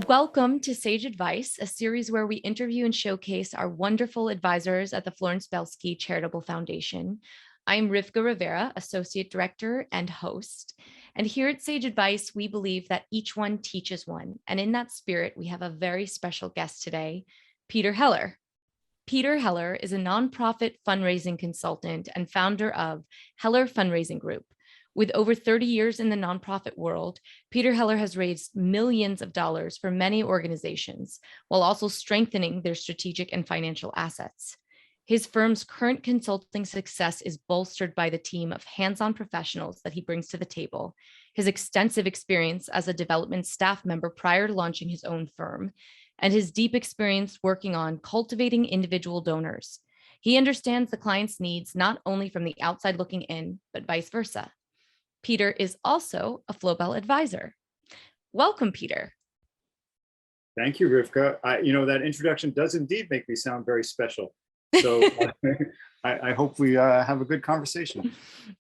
Welcome to Sage Advice, a series where we interview and showcase our wonderful advisors at the Florence Belsky Charitable Foundation. I'm Rivka Rivera, Associate Director and host. And here at Sage Advice, we believe that each one teaches one. And in that spirit, we have a very special guest today, Peter Heller. Peter Heller is a nonprofit fundraising consultant and founder of Heller Fundraising Group. With over 30 years in the nonprofit world, Peter Heller has raised millions of dollars for many organizations, while also strengthening their strategic and financial assets. His firm's current consulting success is bolstered by the team of hands-on professionals that he brings to the table, his extensive experience as a development staff member prior to launching his own firm, and his deep experience working on cultivating individual donors. He understands the client's needs not only from the outside looking in, but vice versa. Peter is also a Flowbell advisor. Welcome, Peter. Thank you, Rivka. That introduction does indeed make me sound very special. So I hope we have a good conversation.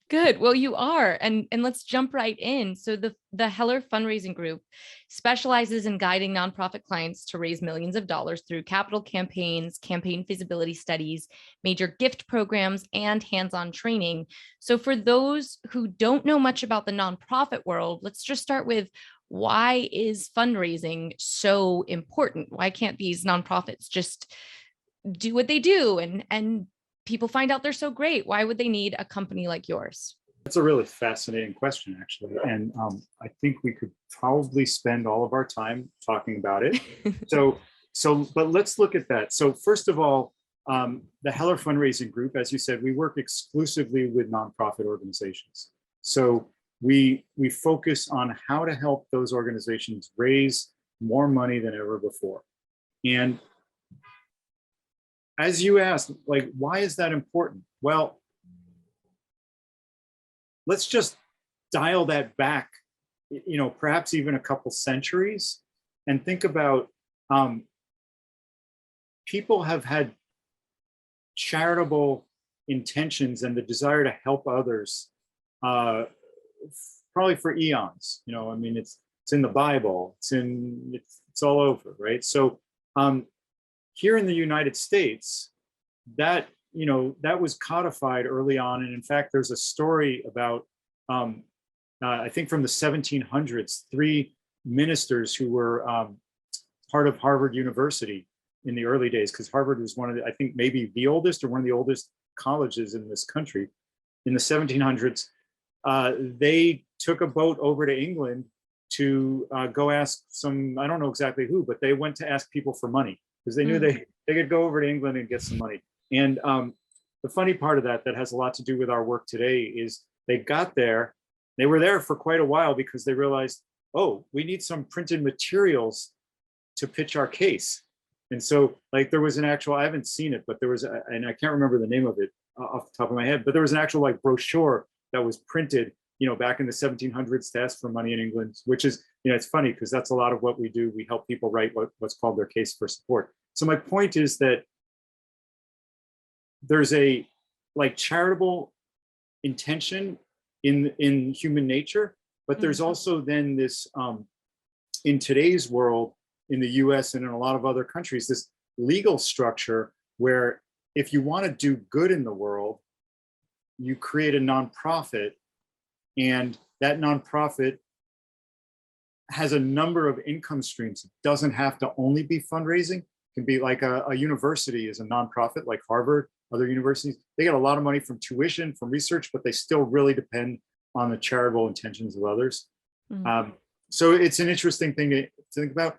Good. Well, you are. And let's jump right in. So the Heller Fundraising Group specializes in guiding nonprofit clients to raise millions of dollars through capital campaigns, campaign feasibility studies, major gift programs, and hands-on training. So for those who don't know much about the nonprofit world, let's just start with, why is fundraising so important? Why can't these nonprofits just do what they do and people find out they're so great? Why would they need a company like yours? That's a really fascinating question, actually. And I think we could probably spend all of our time talking about it. But let's look at that. So first of all, the Heller Fundraising Group, as you said, we work exclusively with nonprofit organizations. So we focus on how to help those organizations raise more money than ever before. And as you asked, like, why is that important? Well, let's just dial that back, perhaps even a couple centuries, and think about people have had charitable intentions and the desire to help others probably for eons. It's in the Bible, it's all over, right? So here in the United States, that was codified early on. And in fact, there's a story about, I think from the 1700s, three ministers who were part of Harvard University in the early days, because Harvard was one of I think maybe the oldest or one of the oldest colleges in this country. In the 1700s, they took a boat over to England to go ask some, I don't know exactly who, but they went to ask people for money, because they knew they could go over to England and get some money. And the funny part of that has a lot to do with our work today is they got there, they were there for quite a while because they realized, oh, we need some printed materials to pitch our case. And so like there was an actual, I haven't seen it, but there was, and I can't remember the name of it off the top of my head, but there was an actual like brochure that was printed, back in the 1700s to ask for money in England, which is, it's funny because that's a lot of what we do. We help people write what's called their case for support. So my point is that there's a charitable intention in human nature, but there's also then this, in today's world, in the US and in a lot of other countries, this legal structure where if you want to do good in the world, you create a nonprofit, and that nonprofit has a number of income streams. It doesn't have to only be fundraising. It can be like a university is a nonprofit, like Harvard, other universities. They get a lot of money from tuition, from research, but they still really depend on the charitable intentions of others. So it's an interesting thing to think about.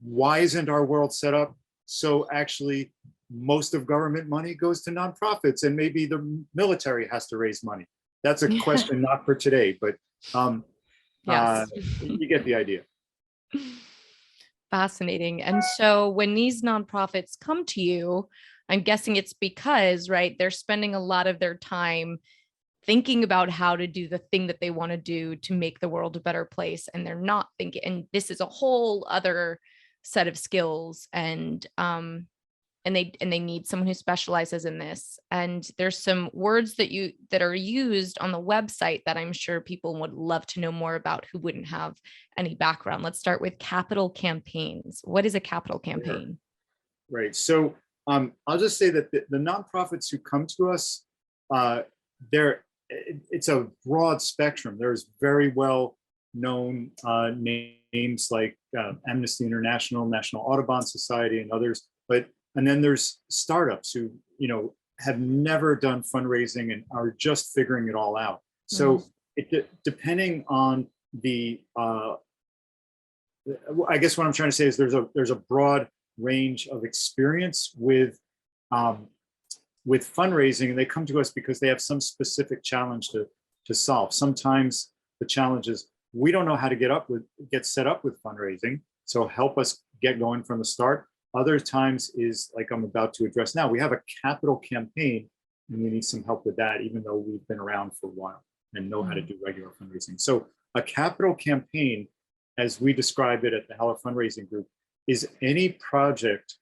Why isn't our world set up so actually most of government money goes to nonprofits and maybe the military has to raise money? That's a question not for today, but yes. You get the idea. Fascinating. And so when these nonprofits come to you, I'm guessing it's because, right, they're spending a lot of their time thinking about how to do the thing that they want to do to make the world a better place. And they're not thinking, and this is a whole other set of skills and and they need someone who specializes in this. And there's some words that are used on the website that I'm sure people would love to know more about who wouldn't have any background. Let's start with capital campaigns. What is a capital campaign? Right. So I'll just say that the nonprofits who come to us, it's a broad spectrum. There's very well known names like Amnesty International, National Audubon Society, and others. And then there's startups who, have never done fundraising and are just figuring it all out. So depending on I guess what I'm trying to say is there's a broad range of experience with fundraising, and they come to us because they have some specific challenge to solve. Sometimes the challenge is we don't know how to get set up with fundraising, so help us get going from the start. Other times is like I'm about to address now. We have a capital campaign, and we need some help with that, even though we've been around for a while and know how to do regular fundraising. So a capital campaign, as we describe it at the Heller Fundraising Group, is any project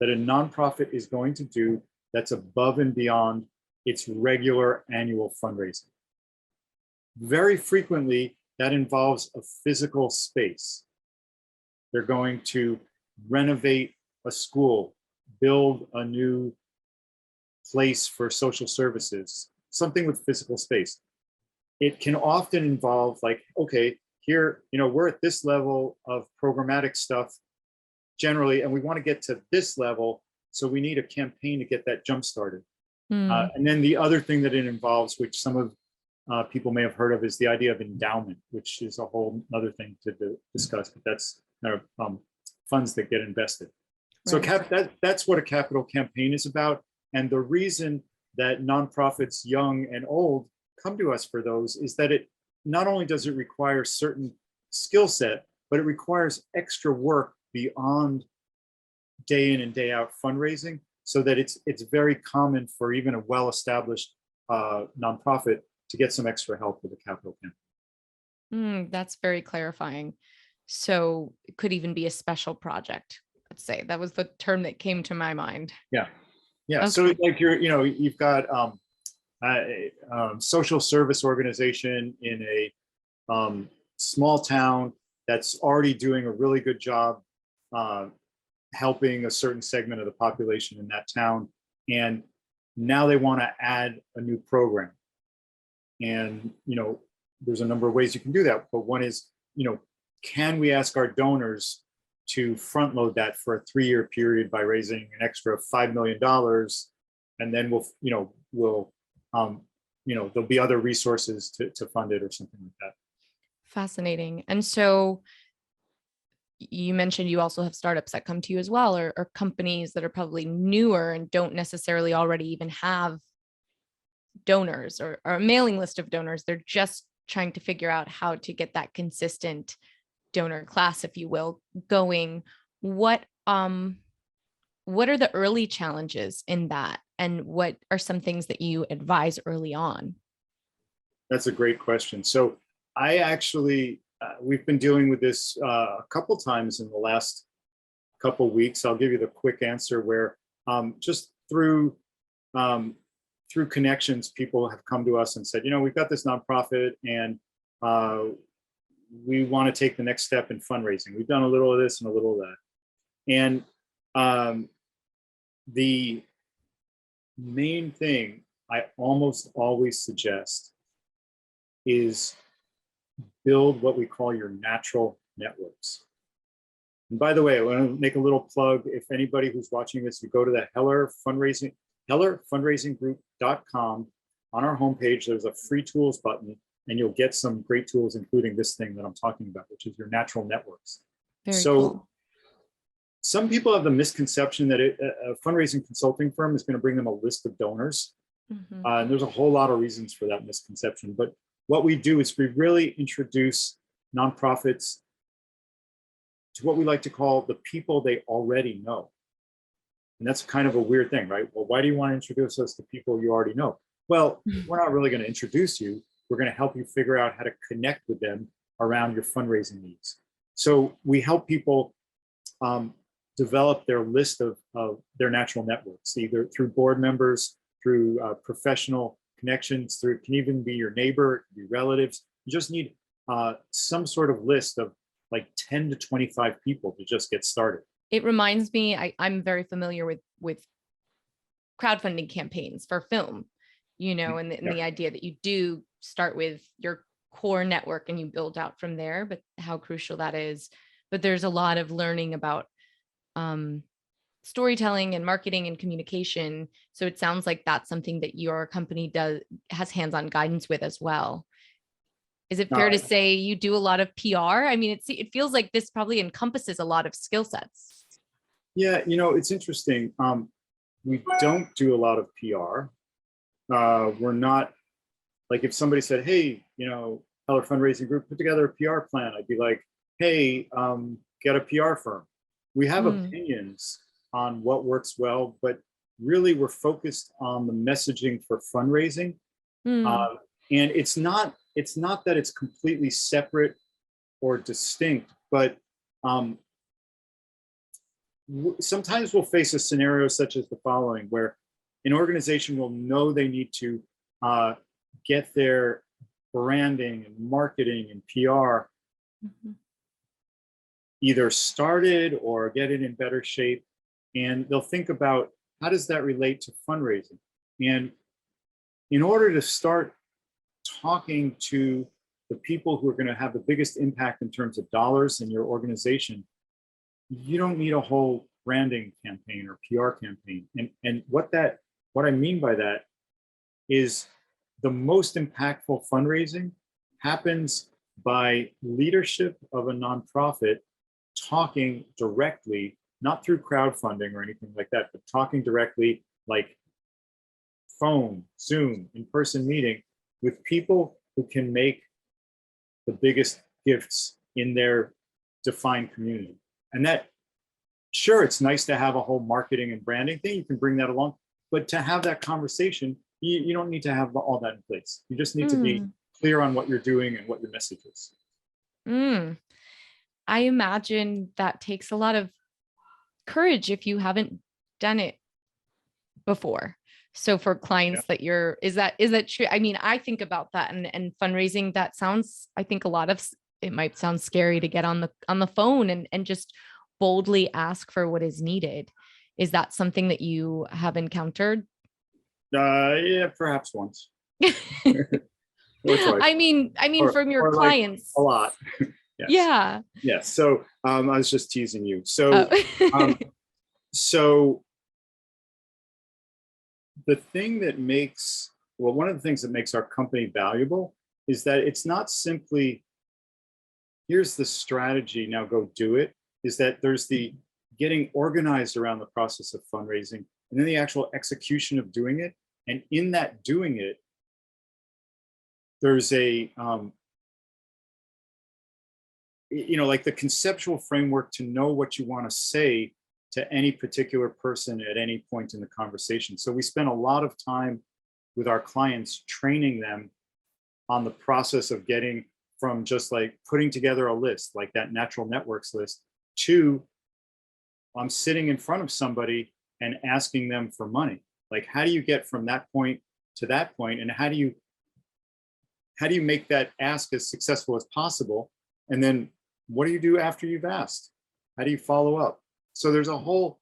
that a nonprofit is going to do that's above and beyond its regular annual fundraising. Very frequently, that involves a physical space. They're going to renovate a school, build a new place for social services, something with physical space. It can often involve like, okay, here, we're at this level of programmatic stuff generally, and we want to get to this level, so we need a campaign to get that jump started. And then the other thing that it involves, which some of people may have heard of, is the idea of endowment, which is a whole other thing to discuss, but that's kind of funds that get invested. Right. So that's what a capital campaign is about. And the reason that nonprofits, young and old, come to us for those is that it not only does it require certain skill set, but it requires extra work beyond day in and day out fundraising, so that it's very common for even a well-established nonprofit to get some extra help with a capital campaign. That's very clarifying. So it could even be a special project. Let's say that was the term that came to my mind. Yeah. Okay. So like you've got social service organization in a small town that's already doing a really good job helping a certain segment of the population in that town, and now they want to add a new program. And there's a number of ways you can do that, but one is, can we ask our donors to front load that for a 3-year period by raising an extra $5 million, and then there'll be other resources to fund it or something like that. Fascinating. And so you mentioned you also have startups that come to you as well, or companies that are probably newer and don't necessarily already even have donors or a mailing list of donors. They're just trying to figure out how to get that consistent donor class, if you will, going. What are the early challenges in that? And what are some things that you advise early on? That's a great question. So I actually, we've been dealing with this a couple times in the last couple weeks. I'll give you the quick answer where just through connections, people have come to us and said, we've got this nonprofit and we want to take the next step in fundraising. We've done a little of this and a little of that. And the main thing I almost always suggest is build what we call your natural networks. And by the way, I want to make a little plug. If anybody who's watching this, you go to the hellerfundraisinggroup.com. On our homepage, there's a free tools button, and you'll get some great tools, including this thing that I'm talking about, which is your natural networks. Very cool. Some people have the misconception that a fundraising consulting firm is going to bring them a list of donors. And there's a whole lot of reasons for that misconception. But what we do is we really introduce nonprofits to what we like to call the people they already know. And that's kind of a weird thing, right? Well, why do you want to introduce us to people you already know? Well, we're not really going to introduce you. We're going to help you figure out how to connect with them around your fundraising needs. So we help people develop their list of their natural networks, either through board members, through professional connections, through, it can even be your neighbor, it can be relatives. You just need some sort of list of like 10 to 25 people to just get started. It reminds me, I'm very familiar with crowdfunding campaigns for film, and the idea that you do start with your core network and you build out from there, but how crucial that is. But there's a lot of learning about storytelling and marketing and communication. So it sounds like that's something that your company has hands-on guidance with as well. Is it fair to say you do a lot of PR? I mean, it feels like this probably encompasses a lot of skill sets. Yeah, it's interesting. We don't do a lot of PR. We're not, like, if somebody said, hey, Heller Fundraising Group, put together a PR plan, I'd be like, hey, get a PR firm. We have opinions on what works well, but really we're focused on the messaging for fundraising. And it's not that it's completely separate or distinct, but sometimes we'll face a scenario such as the following, where an organization will know they need to get their branding and marketing and PR either started or get it in better shape. And they'll think about, how does that relate to fundraising? And in order to start talking to the people who are going to have the biggest impact in terms of dollars in your organization, you don't need a whole branding campaign or PR campaign. And what I mean by that is the most impactful fundraising happens by leadership of a nonprofit talking directly, not through crowdfunding or anything like that, but talking directly, like phone, Zoom, in-person meeting with people who can make the biggest gifts in their defined community. And that, sure, it's nice to have a whole marketing and branding thing, you can bring that along, but to have that conversation, you don't need to have all that in place. You just need to be clear on what you're doing and what your message is. I imagine that takes a lot of courage if you haven't done it before. So for clients that is that true? I mean, I think about that and fundraising, that sounds, I think it might sound scary to get on the phone and just boldly ask for what is needed. Is that something that you have encountered? Yeah, perhaps once. I mean, from your clients. Like a lot. Yes. Yeah. Yes. So I was just teasing you. So, so the thing that one of the things that makes our company valuable is that it's not simply, here's the strategy, now go do it. Is that there's the getting organized around the process of fundraising, and then the actual execution of doing it. And in that doing it, there's a, like the conceptual framework to know what you want to say to any particular person at any point in the conversation. So we spend a lot of time with our clients training them on the process of getting from just like putting together a list, like that natural networks list, to I'm sitting in front of somebody and asking them for money. Like, how do you get from that point to that point? And how do you make that ask as successful as possible? And then what do you do after you've asked? How do you follow up? So there's a whole,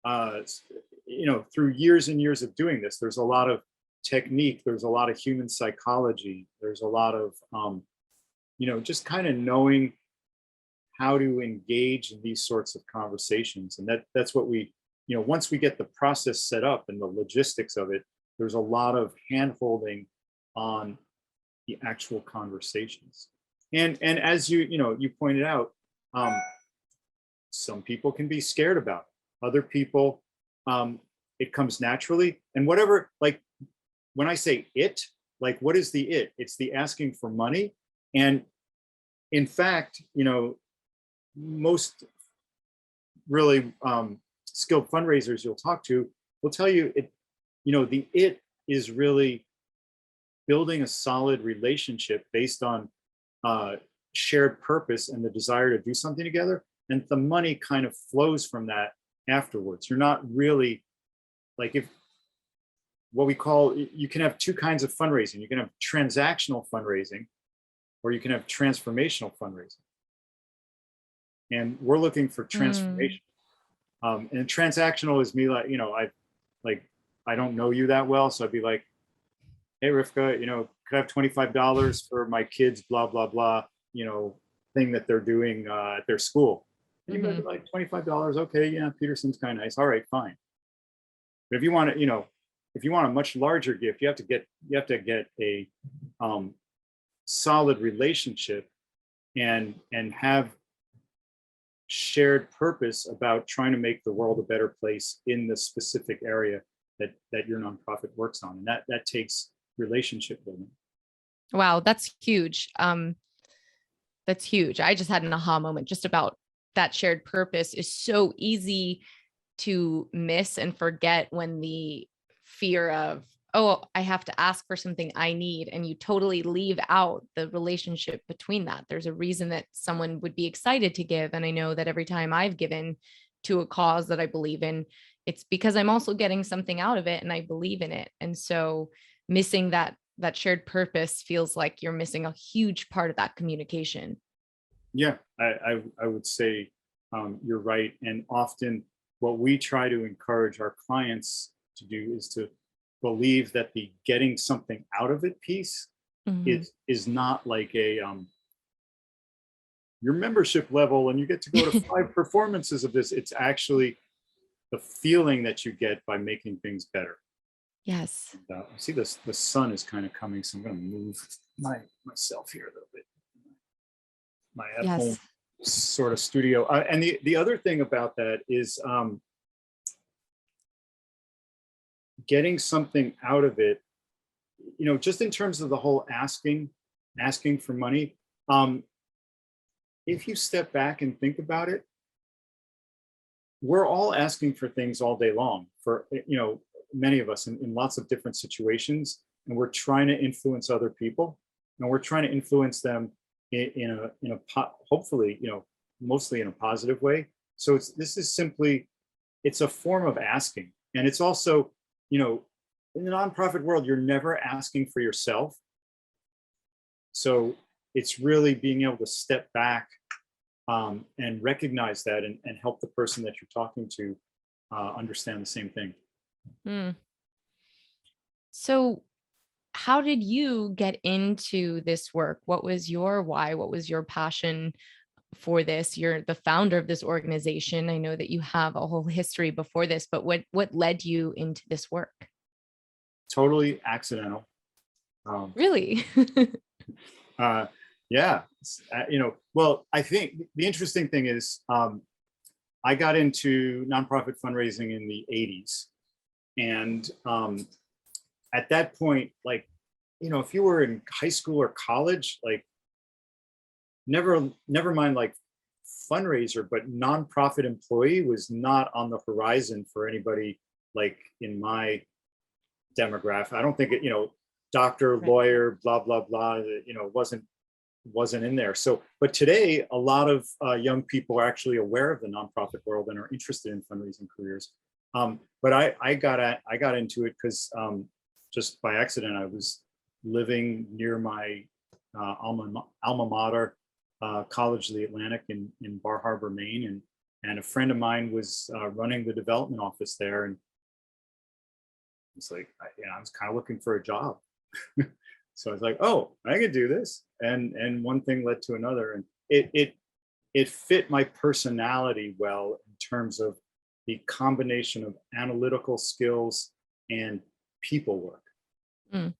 through years and years of doing this, there's a lot of technique, there's a lot of human psychology, there's a lot of, just kind of knowing how to engage in these sorts of conversations. And that's what we, once we get the process set up and the logistics of it, there's a lot of hand-holding on the actual conversations. And as you pointed out, some people can be scared about it. Other people, it comes naturally. And whatever, like when I say it, like what is the it? It's the asking for money. And in fact, most really skilled fundraisers you'll talk to will tell you the it is really building a solid relationship based on shared purpose and the desire to do something together. and the money kind of flows from that afterwards. You're not really like, if what we call, you can have two kinds of fundraising. You can have transactional fundraising, or you can have transformational fundraising. And we're looking for Mm. transformation. And transactional is me, like, like, I don't know you that well, so I'd be like, hey Rivka, could I have $25 for my kids, blah blah blah, thing that they're doing at their school. And you're gonna be Mhm. like, $25, okay, yeah, Peterson's kind of nice, all right, fine. But if you want to, if you want a much larger gift, you have to get a um, solid relationship, and have shared purpose about trying to make the world a better place in the specific area that your nonprofit works on, and that takes relationship building. Wow, that's huge. That's huge. I just had an aha moment just about that shared purpose is so easy to miss and forget when the fear of, oh, I have to ask for something I need, and you totally leave out the relationship between that. There's a reason that someone would be excited to give. And I know that every time I've given to a cause that I believe in, it's because I'm also getting something out of it and I believe in it. And so missing that shared purpose feels like you're missing a huge part of that communication. Yeah, I would say you're right. And often what we try to encourage our clients to do is to believe that the getting something out of it piece Mhm. is not like a your membership level and you get to go to 5 performances of this. It's actually the feeling that you get by making things better. Yes. I see this, the sun is kind of coming, so I'm going to move myself here a little bit. My at home Yes. sort of studio. And the other thing about that is getting something out of it, just in terms of the whole asking for money. Um, if you step back and think about it, we're all asking for things all day long for, many of us in lots of different situations, and we're trying to influence other people, and we're trying to influence them hopefully, mostly in a positive way. So this is simply, it's a form of asking. And it's also, in the nonprofit world, you're never asking for yourself. So it's really being able to step back and recognize that, and help the person that you're talking to understand the same thing. Mm. So, how did you get into this work? What was your why? What was your passion for this? You're the founder of this organization. I know that you have a whole history before this, but what led you into this work? Totally accidental. Um, Really? uh, yeah, well, I think the interesting thing is I got into nonprofit fundraising in the 80s. And at that point, like, if you were in high school or college, like, never mind like fundraiser, but nonprofit employee was not on the horizon for anybody like in my demographic. I don't think it, doctor, Right. lawyer, blah blah blah, wasn't in there. So, but today, a lot of young people are actually aware of the nonprofit world and are interested in fundraising careers. But I got into it because just by accident, I was living near my alma mater, College of the Atlantic in Bar Harbor, Maine, and a friend of mine was running the development office there, and it's like, I was kind of looking for a job. So I was like, oh, I could do this. And one thing led to another. And it fit my personality well in terms of the combination of analytical skills and people work. Mm.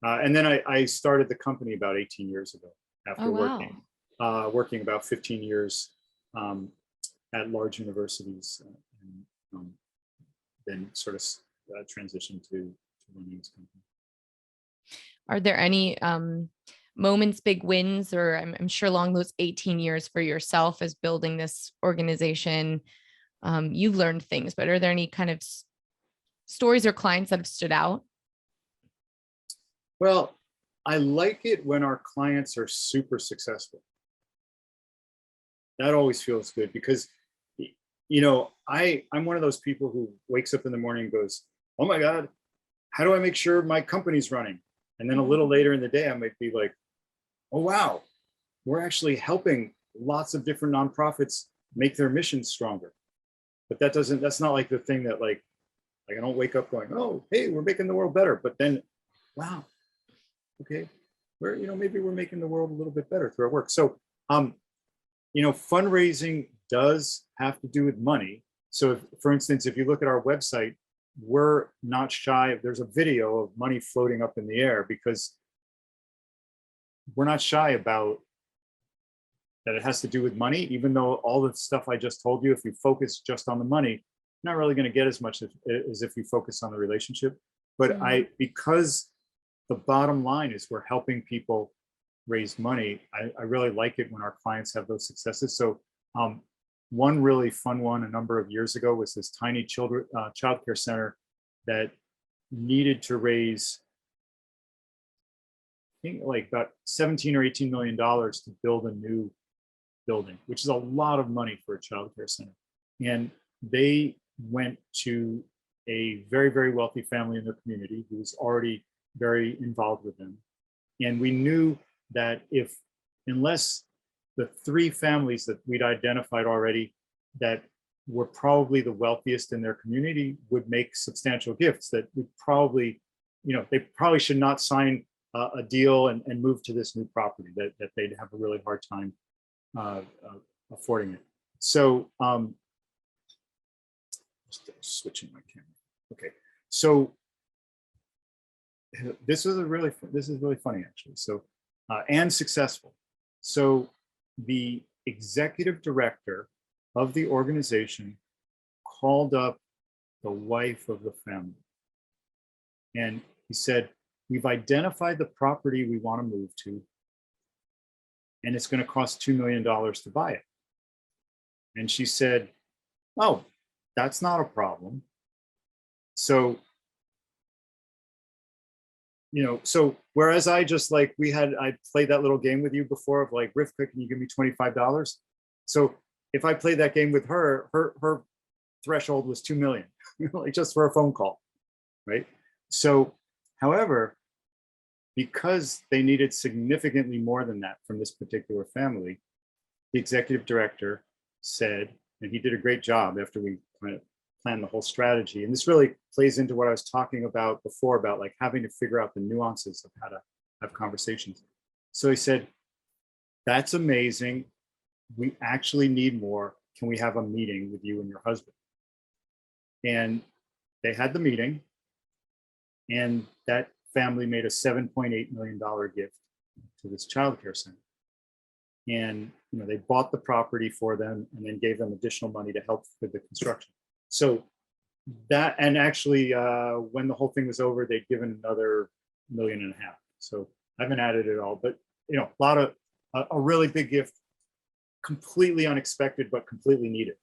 And then I started the company about 18 years ago Oh, after wow. working about 15 years um, at large universities, and then sort of transitioned to running this company. Are there any moments, big wins, or I'm sure along those 18 years for yourself as building this organization, you've learned things, but are there any kind of stories or clients that have stood out? Well, I like it when our clients are super successful. that always feels good because, I'm one of those people who wakes up in the morning and goes, oh my God, how do I make sure my company's running? And then a little later in the day, I might be like, oh, wow, we're actually helping lots of different nonprofits make their missions stronger. But that's not like the thing that like I don't wake up going, oh, hey, we're making the world better. But then, wow, okay, maybe we're making the world a little bit better through our work. So, fundraising does have to do with money. So, for instance, if you look at our website, we're not shy. There's a video of money floating up in the air because we're not shy about that. It has to do with money, even though all the stuff I just told you, if you focus just on the money, you're not really going to get as much as if you focus on the relationship. But because the bottom line is we're helping people raise money, I really like it when our clients have those successes. So one really fun one a number of years ago was this tiny childcare center that needed to raise, I think, like about 17 or 18 million dollars to build a new building, which is a lot of money for a childcare center. And they went to a very, very wealthy family in their community who was already very involved with them. And we knew that unless the three families that we'd identified already that were probably the wealthiest in their community would make substantial gifts, that would probably, they probably should not sign a deal and move to this new property, that they'd have a really hard time affording it. So just switching my camera. Okay, so this is really funny actually. So and successful. So the executive director of the organization called up the wife of the family, and he said, we've identified the property we want to move to, and it's going to cost $2 million to buy it. And she said, oh, that's not a problem. So, so whereas I just I played that little game with you before of like, Rivka, can you give me $25? So if I played that game with her threshold was 2 million, like just for a phone call, right? So, however, because they needed significantly more than that from this particular family, the executive director said, and he did a great job after we kind of planned the whole strategy. And this really plays into what I was talking about before, about like having to figure out the nuances of how to have conversations. So he said, that's amazing. We actually need more. Can we have a meeting with you and your husband? And they had the meeting, and that family made a $7.8 million gift to this childcare center. And they bought the property for them and then gave them additional money to help with the construction. So that, and actually when the whole thing was over, they'd given another $1.5 million. So I haven't added it all, but a really big gift, completely unexpected, but completely needed.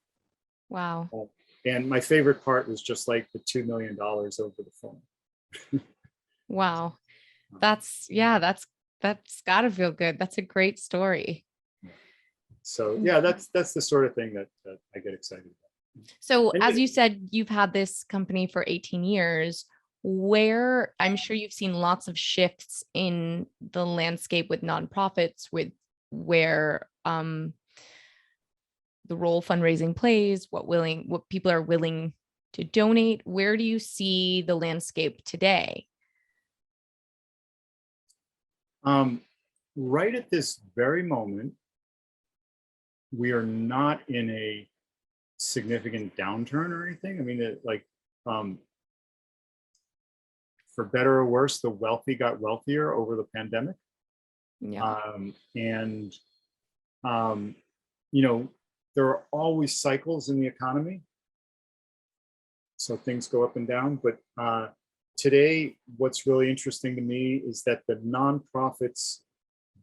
Wow. And my favorite part was just like the $2 million over the phone. Wow. That's gotta feel good. That's a great story. So yeah, that's the sort of thing that I get excited about. So as you said, you've had this company for 18 years, where I'm sure you've seen lots of shifts in the landscape with nonprofits, with where the role fundraising plays, what people are willing to donate. Where do you see the landscape today? Right at this very moment, we are not in a significant downturn or anything. I mean, for better or worse, the wealthy got wealthier over the pandemic. Yeah. There are always cycles in the economy, so things go up and down. But today, what's really interesting to me is that the nonprofits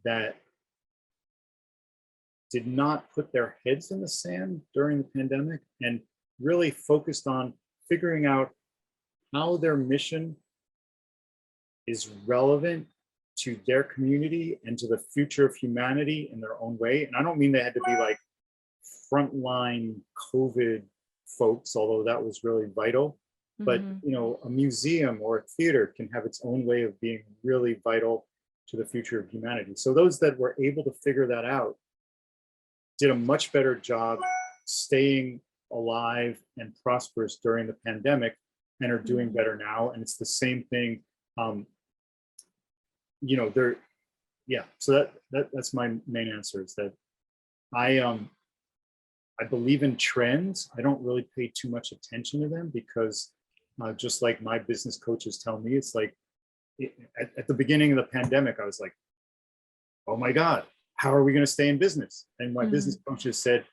that did not put their heads in the sand during the pandemic and really focused on figuring out how their mission is relevant to their community and to the future of humanity in their own way. And I don't mean they had to be like frontline COVID folks, although that was really vital. But Mhm. a museum or a theater can have its own way of being really vital to the future of humanity. So those that were able to figure that out did a much better job staying alive and prosperous during the pandemic and are doing Mhm. better now. And it's the same thing. They're yeah. So that's my main answer is that I I believe in trends. I don't really pay too much attention to them because just like my business coaches tell me, it's like at the beginning of the pandemic, I was like, oh my God, how are we going to stay in business? And my business Mhm. coaches said,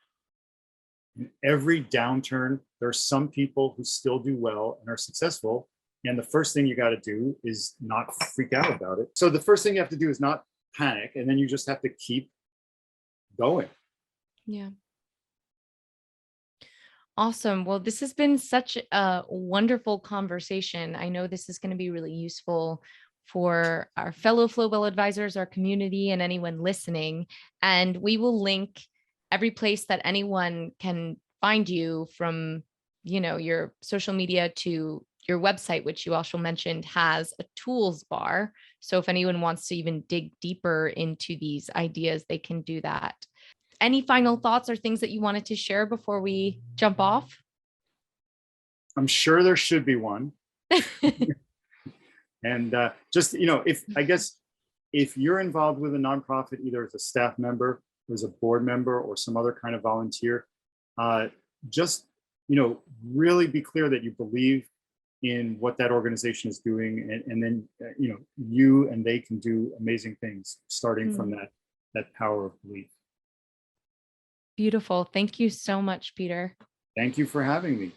in every downturn, there are some people who still do well and are successful. And the first thing you got to do is not freak out about it. So the first thing you have to do is not panic. And then you just have to keep going. Yeah. Awesome. Well, this has been such a wonderful conversation. I know this is going to be really useful for our fellow Flowwell advisors, our community, and anyone listening. And we will link every place that anyone can find you from, your social media to your website, which you also mentioned has a tools bar. So if anyone wants to even dig deeper into these ideas, they can do that. Any final thoughts or things that you wanted to share before we jump off? I'm sure there should be one. And just, if I guess if you're involved with a nonprofit, either as a staff member, as a board member, or some other kind of volunteer, uh, just, really be clear that you believe in what that organization is doing. And then, you and they can do amazing things starting from Mm, that power of belief. beautiful. Thank you so much, Peter. Thank you for having me.